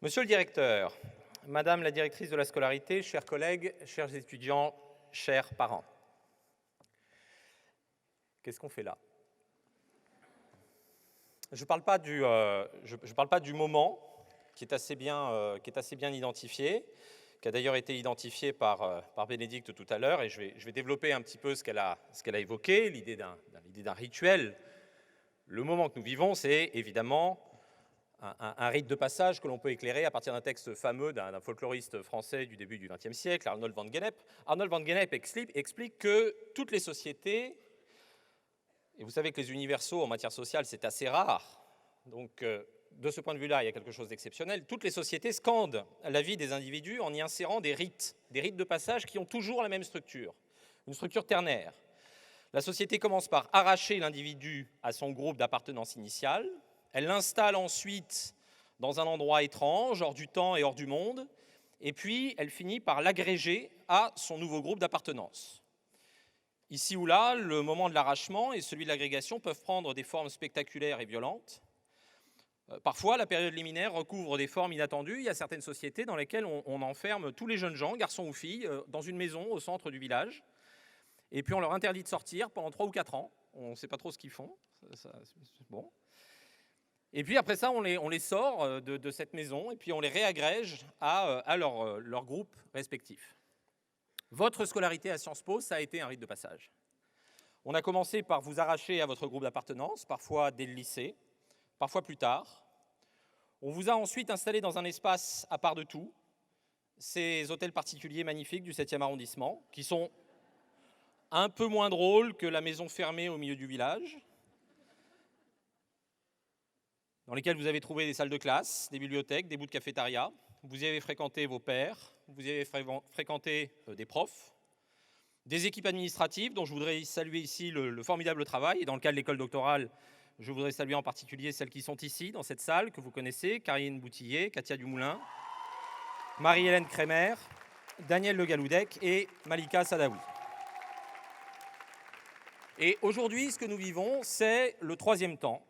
Monsieur le directeur, Madame la directrice de la scolarité, chers collègues, chers étudiants, chers parents. Qu'est-ce qu'on fait là? Je ne parle pas du moment qui est assez bien identifié, qui a d'ailleurs été identifié par Bénédicte tout à l'heure, et je vais développer un petit peu ce qu'elle a évoqué, l'idée d'un rituel. Le moment que nous vivons, c'est évidemment un rite de passage que l'on peut éclairer à partir d'un texte fameux d'un folkloriste français du début du XXe siècle, Arnold van Gennep. Arnold van Gennep explique que toutes les sociétés, et vous savez que les universaux en matière sociale, c'est assez rare, donc de ce point de vue-là, il y a quelque chose d'exceptionnel. Toutes les sociétés scandent la vie des individus en y insérant des rites de passage qui ont toujours la même structure, une structure ternaire. La société commence par arracher l'individu à son groupe d'appartenance initiale. Elle l'installe ensuite dans un endroit étrange, hors du temps et hors du monde, et puis elle finit par l'agréger à son nouveau groupe d'appartenance. Ici ou là, le moment de l'arrachement et celui de l'agrégation peuvent prendre des formes spectaculaires et violentes. Parfois, la période liminaire recouvre des formes inattendues. Il y a certaines sociétés dans lesquelles on enferme tous les jeunes gens, garçons ou filles, dans une maison au centre du village, et puis on leur interdit de sortir pendant 3 ou 4 ans. On ne sait pas trop ce qu'ils font. Bon. Et puis après ça, on les sort de cette maison et puis on les réagrège à leur groupe respectif. Votre scolarité à Sciences Po, ça a été un rite de passage. On a commencé par vous arracher à votre groupe d'appartenance, parfois dès le lycée, parfois plus tard. On vous a ensuite installé dans un espace à part de tout, ces hôtels particuliers magnifiques du 7e arrondissement, qui sont un peu moins drôles que la maison fermée au milieu du village, dans lesquels vous avez trouvé des salles de classe, des bibliothèques, des bouts de cafétéria. Vous y avez fréquenté vos pairs, vous y avez fréquenté des profs, des équipes administratives dont je voudrais saluer ici le formidable travail. Et dans le cas de l'école doctorale, je voudrais saluer en particulier celles qui sont ici, dans cette salle, que vous connaissez, Karine Boutillier, Katia Dumoulin, Marie-Hélène Crémer, Daniel Le Galoudec et Malika Sadawi. Et aujourd'hui, ce que nous vivons, c'est le 3e temps.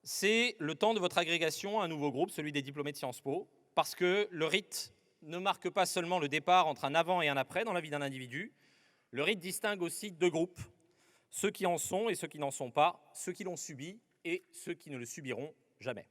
C'est le temps de votre agrégation à un nouveau groupe, celui des diplômés de Sciences Po, parce que le rite ne marque pas seulement le départ entre un avant et un après dans la vie d'un individu, le rite distingue aussi 2 groupes, ceux qui en sont et ceux qui n'en sont pas, ceux qui l'ont subi et ceux qui ne le subiront jamais.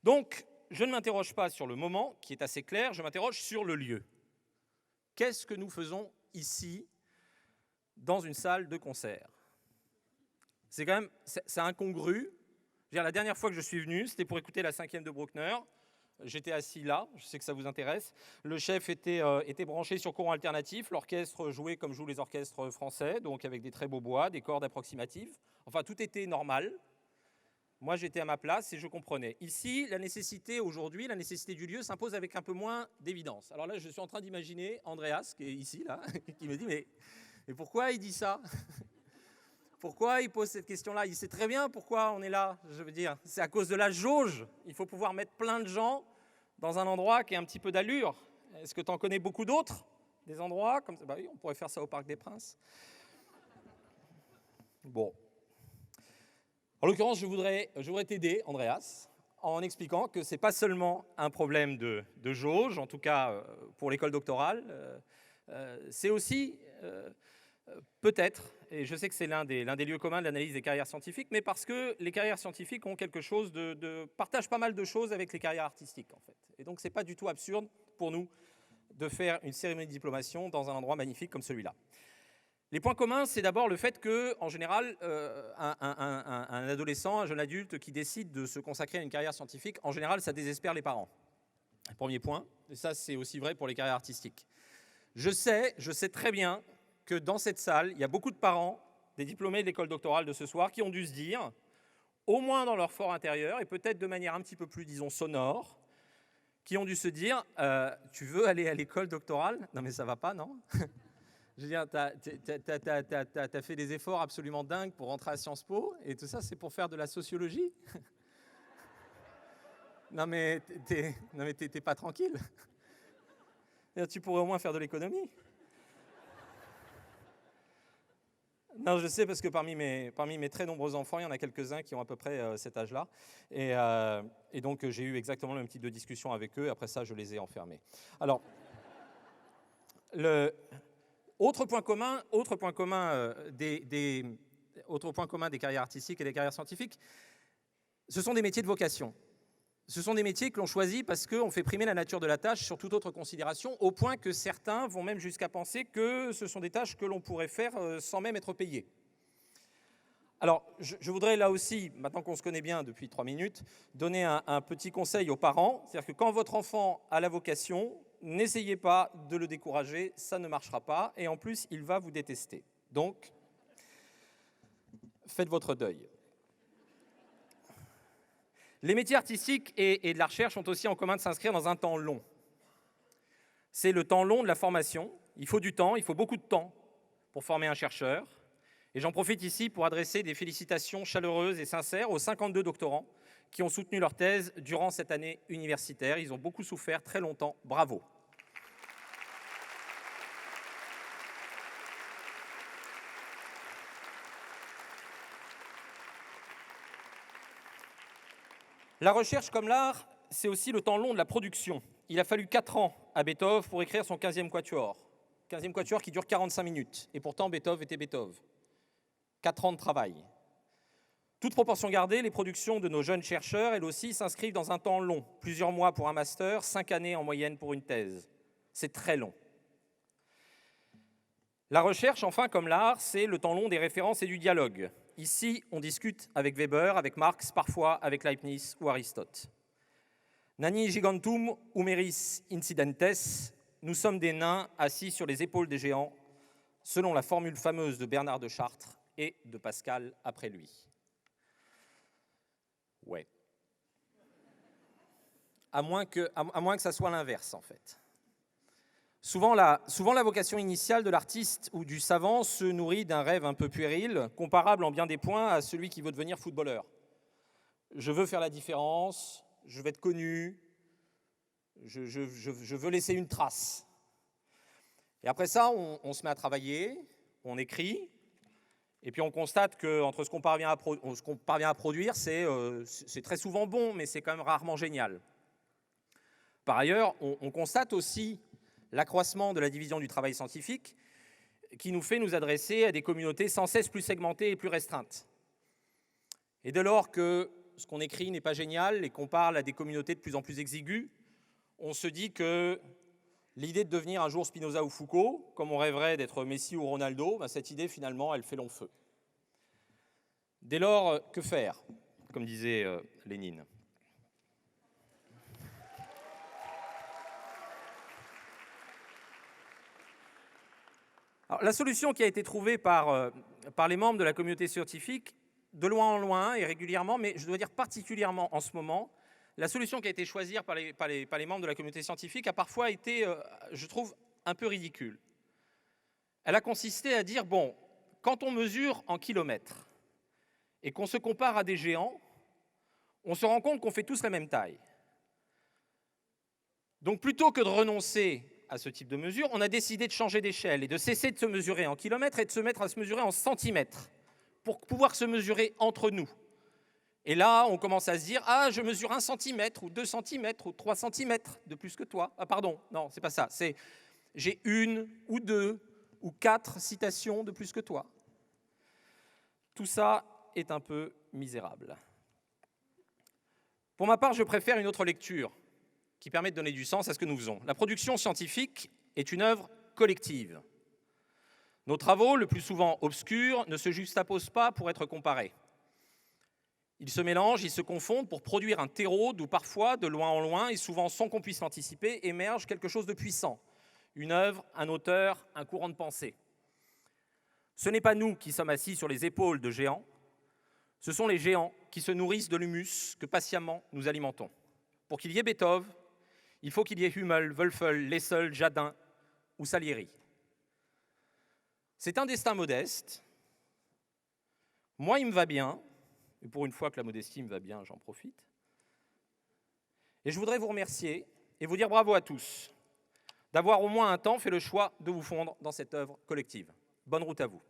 Donc, je ne m'interroge pas sur le moment, qui est assez clair, je m'interroge sur le lieu. Qu'est-ce que nous faisons ici, dans une salle de concert? C'est incongru. La dernière fois que je suis venu, c'était pour écouter la 5e de Bruckner. J'étais assis là, je sais que ça vous intéresse. Le chef était branché sur courant alternatif. L'orchestre jouait comme jouent les orchestres français, donc avec des très beaux bois, des cordes approximatives. Enfin, tout était normal. Moi, j'étais à ma place et je comprenais. Ici, la nécessité aujourd'hui, la nécessité du lieu s'impose avec un peu moins d'évidence. Alors là, je suis en train d'imaginer Andreas, qui est ici, là, qui me dit « mais pourquoi il dit ça ?» Pourquoi il pose cette question-là? Il sait très bien pourquoi on est là, je veux dire. C'est à cause de la jauge. Il faut pouvoir mettre plein de gens dans un endroit qui a un petit peu d'allure. Est-ce que tu en connais beaucoup d'autres? Des endroits comme ça? Bah oui, on pourrait faire ça au Parc des Princes. Bon. En l'occurrence, je voudrais t'aider, Andreas, en expliquant que ce n'est pas seulement un problème de jauge, en tout cas pour l'école doctorale, c'est aussi... peut-être, et je sais que c'est l'un des lieux communs de l'analyse des carrières scientifiques, mais parce que les carrières scientifiques ont quelque chose partagent pas mal de choses avec les carrières artistiques, en fait. Et donc, c'est pas du tout absurde pour nous de faire une cérémonie de diplomation dans un endroit magnifique comme celui-là. Les points communs, c'est d'abord le fait que, en général, un adolescent, un jeune adulte qui décide de se consacrer à une carrière scientifique, en général, ça désespère les parents. Premier point, et ça, c'est aussi vrai pour les carrières artistiques. Je sais très bien que dans cette salle, il y a beaucoup de parents, des diplômés de l'école doctorale de ce soir, qui ont dû se dire, au moins dans leur fort intérieur, et peut-être de manière un petit peu plus, disons, sonore, qui ont dû se dire « Tu veux aller à l'école doctorale? Non mais ça va pas, non ?» Je veux dire, t'as fait des efforts absolument dingues pour rentrer à Sciences Po, et tout ça, c'est pour faire de la sociologie? Non mais t'es pas tranquille. Tu pourrais au moins faire de l'économie. Non, je sais parce que parmi mes très nombreux enfants, il y en a quelques-uns qui ont à peu près cet âge-là. Et donc, j'ai eu exactement le même type de discussion avec eux. Après ça, je les ai enfermés. Alors, autre point commun des carrières artistiques et des carrières scientifiques, ce sont des métiers de vocation. Ce sont des métiers que l'on choisit parce qu'on fait primer la nature de la tâche sur toute autre considération, au point que certains vont même jusqu'à penser que ce sont des tâches que l'on pourrait faire sans même être payé. Alors, je voudrais là aussi, maintenant qu'on se connaît bien depuis 3 minutes, donner un petit conseil aux parents. C'est-à-dire que quand votre enfant a la vocation, n'essayez pas de le décourager, ça ne marchera pas, et en plus, il va vous détester. Donc, faites votre deuil. Les métiers artistiques et de la recherche ont aussi en commun de s'inscrire dans un temps long. C'est le temps long de la formation. Il faut du temps, il faut beaucoup de temps pour former un chercheur. Et j'en profite ici pour adresser des félicitations chaleureuses et sincères aux 52 doctorants qui ont soutenu leur thèse durant cette année universitaire. Ils ont beaucoup souffert très longtemps. Bravo. La recherche comme l'art, c'est aussi le temps long de la production. Il a fallu 4 ans à Beethoven pour écrire son 15e quatuor. 15e quatuor qui dure 45 minutes. Et pourtant, Beethoven était Beethoven. 4 ans de travail. Toute proportion gardée, les productions de nos jeunes chercheurs, elles aussi, s'inscrivent dans un temps long. Plusieurs mois pour un master, 5 années en moyenne pour une thèse. C'est très long. La recherche, enfin, comme l'art, c'est le temps long des références et du dialogue. Ici, on discute avec Weber, avec Marx, parfois avec Leibniz ou Aristote. Nani gigantum humeris incidentes, nous sommes des nains assis sur les épaules des géants, selon la formule fameuse de Bernard de Chartres et de Pascal après lui. Ouais. À moins que ça soit l'inverse, en fait. Souvent la vocation initiale de l'artiste ou du savant se nourrit d'un rêve un peu puéril, comparable en bien des points à celui qui veut devenir footballeur. Je veux faire la différence, je veux être connu, je veux laisser une trace. Et après ça, on se met à travailler, on écrit, et puis on constate qu'entre ce qu'on parvient à produire, c'est très souvent bon, mais c'est quand même rarement génial. Par ailleurs, on constate aussi l'accroissement de la division du travail scientifique qui nous fait nous adresser à des communautés sans cesse plus segmentées et plus restreintes. Et dès lors que ce qu'on écrit n'est pas génial et qu'on parle à des communautés de plus en plus exiguës, on se dit que l'idée de devenir un jour Spinoza ou Foucault, comme on rêverait d'être Messi ou Ronaldo, cette idée finalement elle fait long feu. Dès lors, que faire, comme disait Lénine. Alors, la solution qui a été trouvée par les membres de la communauté scientifique, de loin en loin et régulièrement, mais je dois dire particulièrement en ce moment, la solution qui a été choisie par les membres de la communauté scientifique a parfois été, je trouve, un peu ridicule. Elle a consisté à dire, bon, quand on mesure en kilomètres et qu'on se compare à des géants, on se rend compte qu'on fait tous la même taille. Donc plutôt que de renoncer à ce type de mesure, on a décidé de changer d'échelle et de cesser de se mesurer en kilomètres et de se mettre à se mesurer en centimètres pour pouvoir se mesurer entre nous. Et là, on commence à se dire « Ah, je mesure 1 centimètre ou 2 centimètres ou 3 centimètres de plus que toi. » Ah pardon, non, c'est pas ça. C'est « J'ai 1 ou 2 ou 4 citations de plus que toi. » Tout ça est un peu misérable. Pour ma part, je préfère une autre lecture qui permet de donner du sens à ce que nous faisons. La production scientifique est une œuvre collective. Nos travaux, le plus souvent obscurs, ne se juxtaposent pas pour être comparés. Ils se mélangent, ils se confondent pour produire un terreau d'où parfois, de loin en loin, et souvent sans qu'on puisse l'anticiper, émerge quelque chose de puissant. Une œuvre, un auteur, un courant de pensée. Ce n'est pas nous qui sommes assis sur les épaules de géants, ce sont les géants qui se nourrissent de l'humus que patiemment nous alimentons. Pour qu'il y ait Beethoven, il faut qu'il y ait Hummel, Wölfel, Lessel, Jadin ou Salieri. C'est un destin modeste. Moi, il me va bien. Et pour une fois que la modestie me va bien, j'en profite. Et je voudrais vous remercier et vous dire bravo à tous d'avoir au moins un temps fait le choix de vous fondre dans cette œuvre collective. Bonne route à vous.